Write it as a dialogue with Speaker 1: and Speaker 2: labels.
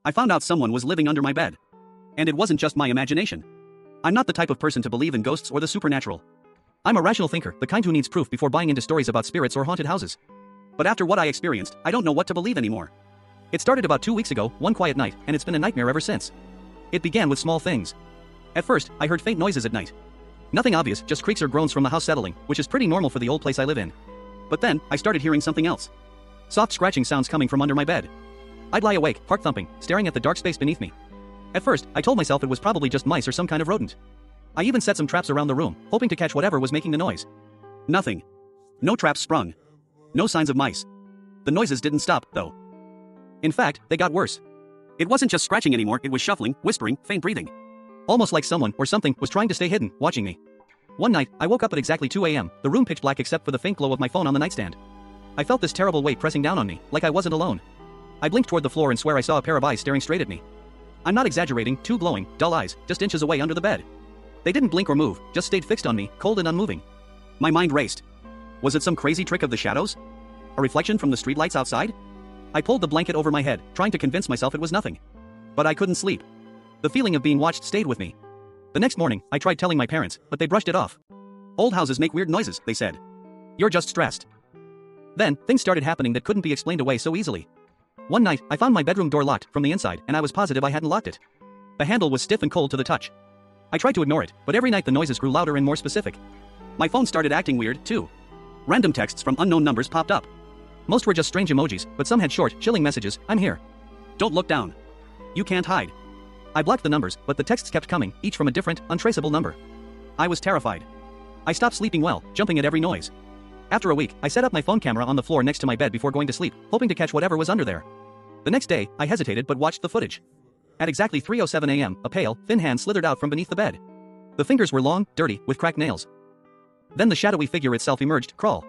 Speaker 1: I found out someone was living under my bed. And it wasn't just my imagination. I'm not the type of person to believe in ghosts or the supernatural. I'm a rational thinker, the kind who needs proof before buying into stories about spirits or haunted houses. But after what I experienced, I don't know what to believe anymore. It started about 2 weeks ago, one quiet night, and it's been a nightmare ever since. It began with small things. At first, I heard faint noises at night. Nothing obvious, just creaks or groans from the house settling, which is pretty normal for the old place I live in. But then, I started hearing something else. Soft scratching sounds coming from under my bed. I'd lie awake, heart thumping, staring at the dark space beneath me. At first, I told myself it was probably just mice or some kind of rodent. I even set some traps around the room, hoping to catch whatever was making the noise. Nothing. No traps sprung. No signs of mice. The noises didn't stop, though. In fact, they got worse. It wasn't just scratching anymore, it was shuffling, whispering, faint breathing. Almost like someone or something was trying to stay hidden, watching me. One night, I woke up at exactly 2 a.m., the room pitch black except for the faint glow of my phone on the nightstand. I felt this terrible weight pressing down on me, like I wasn't alone. I blinked toward the floor and swear I saw a pair of eyes staring straight at me. I'm not exaggerating, two glowing, dull eyes, just inches away under the bed. They didn't blink or move, just stayed fixed on me, cold and unmoving. My mind raced. Was it some crazy trick of the shadows? A reflection from the streetlights outside? I pulled the blanket over my head, trying to convince myself it was nothing. But I couldn't sleep. The feeling of being watched stayed with me. The next morning, I tried telling my parents, but they brushed it off. Old houses make weird noises, they said. You're just stressed. Then, things started happening that couldn't be explained away so easily. One night, I found my bedroom door locked from the inside, and I was positive I hadn't locked it. The handle was stiff and cold to the touch. I tried to ignore it, but every night the noises grew louder and more specific. My phone started acting weird, too. Random texts from unknown numbers popped up. Most were just strange emojis, but some had short, chilling messages. I'm here. Don't look down. You can't hide. I blocked the numbers, but the texts kept coming, each from a different, untraceable number. I was terrified. I stopped sleeping well, jumping at every noise. After a week, I set up my phone camera on the floor next to my bed before going to sleep, hoping to catch whatever was under there. The next day, I hesitated but watched the footage. At exactly 3:07 a.m., a pale, thin hand slithered out from beneath the bed. The fingers were long, dirty, with cracked nails. Then the shadowy figure itself emerged, crawl.